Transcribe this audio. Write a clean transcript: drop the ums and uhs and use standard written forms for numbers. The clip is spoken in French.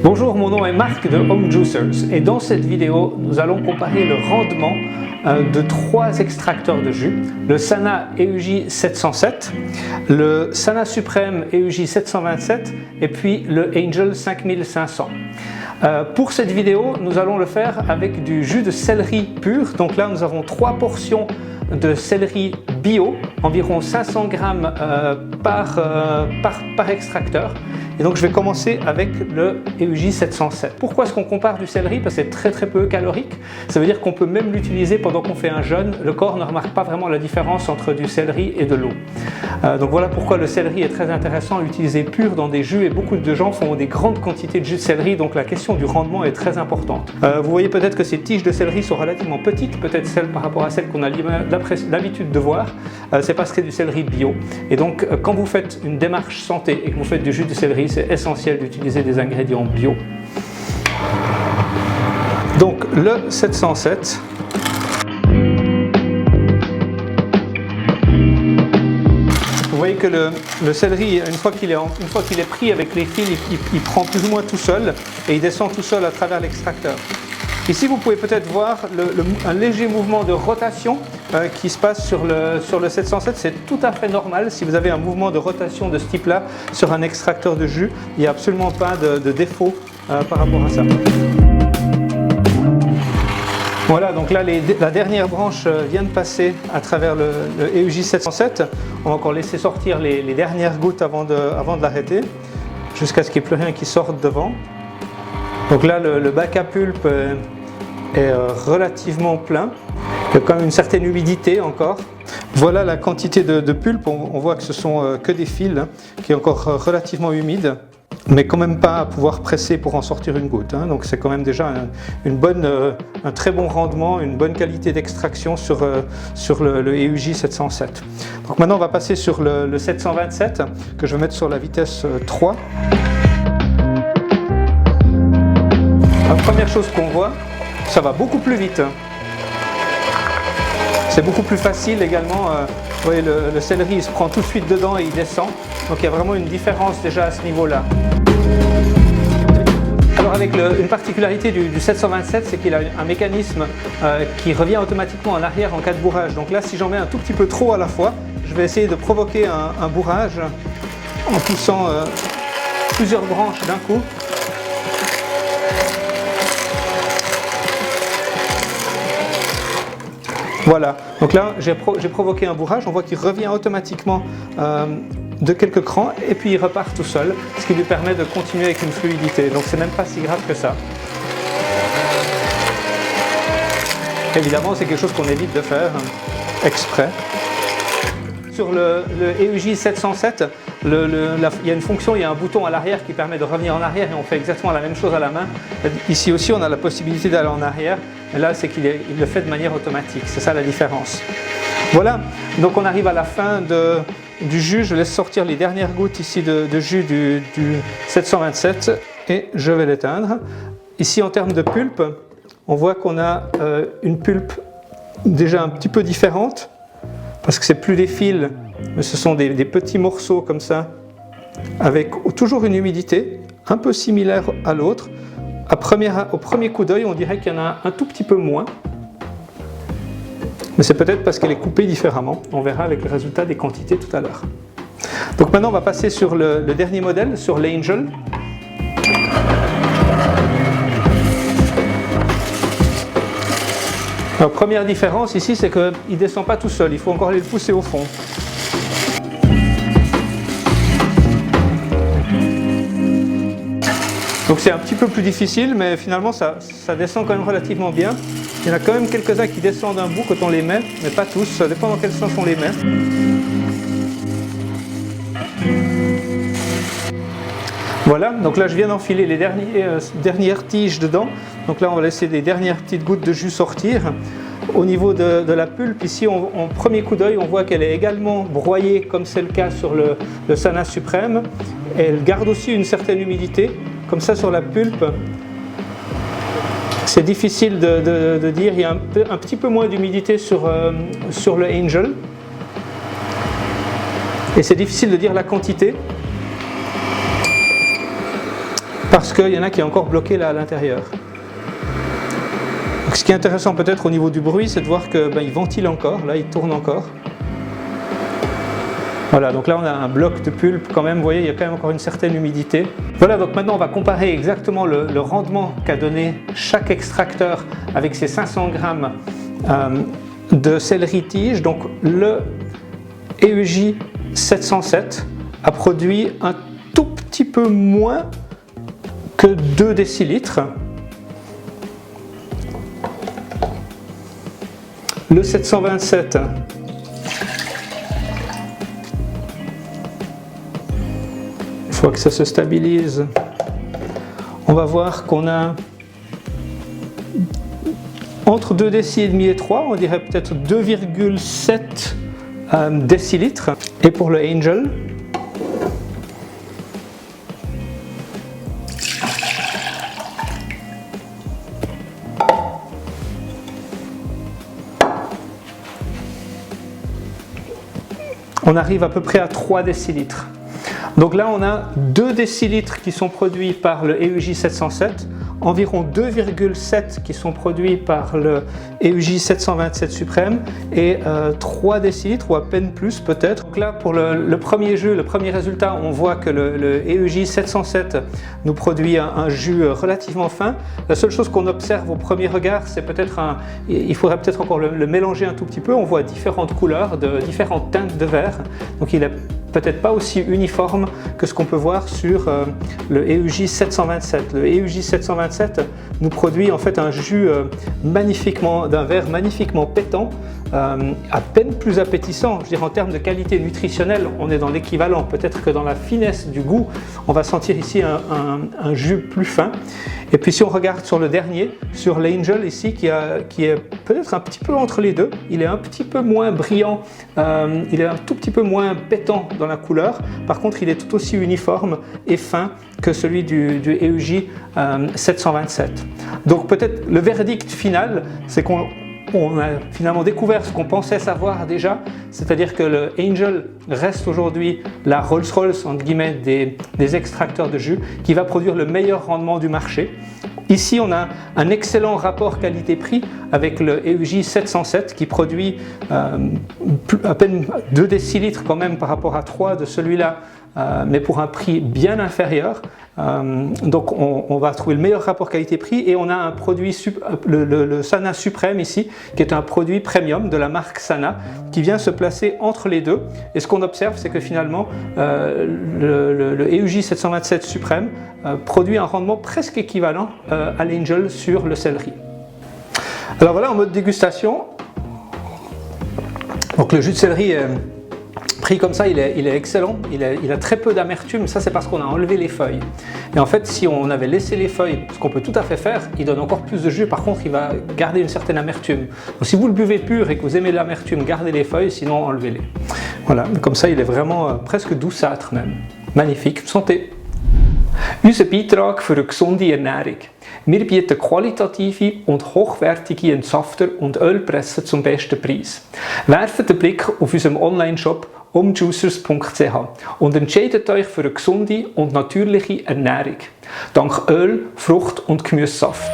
Bonjour, mon nom est Marc de Home Juicers et dans cette vidéo, nous allons comparer le rendement de trois extracteurs de jus, le Sana EUJ 707, le Sana Supreme EUJ 727 et puis le Angel 5500. Pour cette vidéo, nous allons le faire avec du jus de céleri pur. Donc là, nous avons 3 portions de céleri bio, environ 500 grammes par extracteur. Et donc je vais commencer avec le EUJ 707. Pourquoi est-ce qu'on compare du céleri? Parce que c'est très peu calorique. Ça veut dire qu'on peut même l'utiliser pendant qu'on fait un jeûne. Le corps ne remarque pas vraiment la différence entre du céleri et de l'eau. Donc voilà pourquoi le céleri est très intéressant à utiliser pur dans des jus et beaucoup de gens font des grandes quantités de jus de céleri, donc la question du rendement est très importante. Vous voyez peut-être que ces tiges de céleri sont relativement petites, peut-être celles par rapport à celles qu'on a l'habitude de voir. C'est parce que c'est du céleri bio. Et donc quand vous faites une démarche santé et que vous faites du jus de céleri, c'est essentiel d'utiliser des ingrédients bio. Donc le 707. Vous voyez que le céleri, une fois qu'il est pris avec les fils, il prend plus ou moins tout seul et il descend tout seul à travers l'extracteur. Ici, vous pouvez peut-être voir un léger mouvement de rotation qui se passe sur le 707. C'est tout à fait normal. Si vous avez un mouvement de rotation de ce type-là sur un extracteur de jus, il n'y a absolument pas de défaut par rapport à ça. Voilà, donc là, la dernière branche vient de passer à travers le EUJ 707. On va encore laisser sortir les dernières gouttes avant de l'arrêter, jusqu'à ce qu'il n'y ait plus rien qui sorte devant. Donc là, le bac à pulpe est relativement plein. Il y a quand même une certaine humidité encore. Voilà la quantité de pulpe. On voit que ce sont que des fils, qui est encore relativement humide, mais quand même pas à pouvoir presser pour en sortir une goutte. Donc c'est quand même déjà un très bon rendement, une bonne qualité d'extraction sur le EUJ 707. Donc maintenant, on va passer sur le 727 que je vais mettre sur la vitesse 3. La première chose qu'on voit, ça va beaucoup plus vite. C'est beaucoup plus facile également. Vous voyez, le céleri il se prend tout de suite dedans et il descend. Donc il y a vraiment une différence déjà à ce niveau-là. Alors avec une particularité du 727, c'est qu'il a un mécanisme qui revient automatiquement en arrière en cas de bourrage. Donc là, si j'en mets un tout petit peu trop à la fois, je vais essayer de provoquer un bourrage en poussant plusieurs branches d'un coup. Voilà, donc là j'ai provoqué un bourrage, on voit qu'il revient automatiquement de quelques crans et puis il repart tout seul, ce qui lui permet de continuer avec une fluidité, donc c'est même pas si grave que ça. Évidemment c'est quelque chose qu'on évite de faire exprès. Sur le EUJ 707, il y a une fonction, il y a un bouton à l'arrière qui permet de revenir en arrière et on fait exactement la même chose à la main. Ici aussi on a la possibilité d'aller en arrière, mais là c'est qu'il le fait de manière automatique, c'est ça la différence. Voilà, donc on arrive à la fin du jus, je laisse sortir les dernières gouttes ici de jus du 727 et je vais l'éteindre. Ici en termes de pulpe, on voit qu'on a une pulpe déjà un petit peu différente, parce que c'est plus des fils, mais ce sont des petits morceaux comme ça, avec toujours une humidité un peu similaire à l'autre. Au premier coup d'œil, on dirait qu'il y en a un tout petit peu moins, mais c'est peut-être parce qu'elle est coupée différemment. On verra avec le résultat des quantités tout à l'heure. Donc maintenant, on va passer sur le dernier modèle, sur l'Angel. Alors, première différence ici, c'est qu'il ne descend pas tout seul, il faut encore aller le pousser au fond. Donc c'est un petit peu plus difficile, mais finalement ça descend quand même relativement bien. Il y en a quand même quelques-uns qui descendent d'un bout quand on les met, mais pas tous, ça dépend dans quel sens on les met. Voilà, donc là je viens d'enfiler les dernières tiges dedans. Donc là on va laisser les dernières petites gouttes de jus sortir. Au niveau de la pulpe, ici en premier coup d'œil, on voit qu'elle est également broyée comme c'est le cas sur le Sana Supreme. Elle garde aussi une certaine humidité, comme ça sur la pulpe. C'est difficile de dire, il y a un petit peu moins d'humidité sur le Angel. Et c'est difficile de dire la quantité. parce qu'il y en a qui est encore bloqué là à l'intérieur. Ce qui est intéressant peut-être au niveau du bruit, c'est de voir qu'il ventile encore, là il tourne encore. Voilà, donc là on a un bloc de pulpe quand même, vous voyez, il y a quand même encore une certaine humidité. Voilà, donc maintenant on va comparer exactement le rendement qu'a donné chaque extracteur avec ses 500 grammes de céleri tige. Donc le EUJ 707 a produit un tout petit peu moins que 2 décilitres. Le 727 une fois que ça se stabilise, on va voir qu'on a entre 2 décilitres et 3, on dirait peut-être 2,7 décilitres. Et pour le Angel, on arrive à peu près à 3 décilitres. Donc là, on a 2 décilitres qui sont produits par le EUJ 707, environ 2,7 qui sont produits par le EUJ 727 suprême et 3 décilitres ou à peine plus peut-être. Donc là, pour le premier jus, le premier résultat, on voit que le EUJ 707 nous produit un jus relativement fin. La seule chose qu'on observe au premier regard, c'est peut-être il faudrait peut-être encore le mélanger un tout petit peu. On voit différentes couleurs, différentes teintes de vert. Donc il est peut-être pas aussi uniforme que ce qu'on peut voir sur le EUJ 727. Le EUJ 727 nous produit en fait un jus d'un vert magnifiquement pétant, à peine plus appétissant. Je veux dire, en termes de qualité nutritionnelle, on est dans l'équivalent. Peut-être que dans la finesse du goût, on va sentir ici un jus plus fin. Et puis si on regarde sur le dernier, sur l'Angel ici, qui est peut-être un petit peu entre les deux, il est un petit peu moins brillant, il est un tout petit peu moins pétant dans la couleur. Par contre, il est tout aussi uniforme et fin que celui du EUJ 727. Donc peut-être le verdict final, c'est qu'on a finalement découvert ce qu'on pensait savoir déjà, c'est-à-dire que le Angel reste aujourd'hui la Rolls-Royce entre guillemets des extracteurs de jus qui va produire le meilleur rendement du marché. Ici, on a un excellent rapport qualité-prix avec le EUJ 707 qui produit à peine 2 décilitres quand même par rapport à 3 de celui-là, mais pour un prix bien inférieur. Donc on va trouver le meilleur rapport qualité-prix et on a un produit, le Sana Suprême ici, qui est un produit premium de la marque Sana, qui vient se placer entre les deux. Et ce qu'on observe, c'est que finalement, le EUJ 727 Suprême produit un rendement presque équivalent à l'Angel sur le céleri. Alors voilà, en mode dégustation. Donc le jus de céleri est pris comme ça, il est excellent, il a très peu d'amertume. Ça c'est parce qu'on a enlevé les feuilles. Et en fait, si on avait laissé les feuilles, ce qu'on peut tout à fait faire, il donne encore plus de jus. Par contre, il va garder une certaine amertume. Donc si vous le buvez pur et que vous aimez l'amertume, gardez les feuilles, sinon enlevez-les. Voilà, comme ça il est vraiment presque douceâtre même. Magnifique, santé! Unser Beitrag für eine gesunde Ernährung. Wir bieten qualitative und hochwertige Entsafter und Ölpressen zum besten Preis. Werft den Blick auf unserem Online-Shop omjuicers.ch und entscheidet euch für eine gesunde und natürliche Ernährung. Dank Öl, Frucht und Gemüsesaft.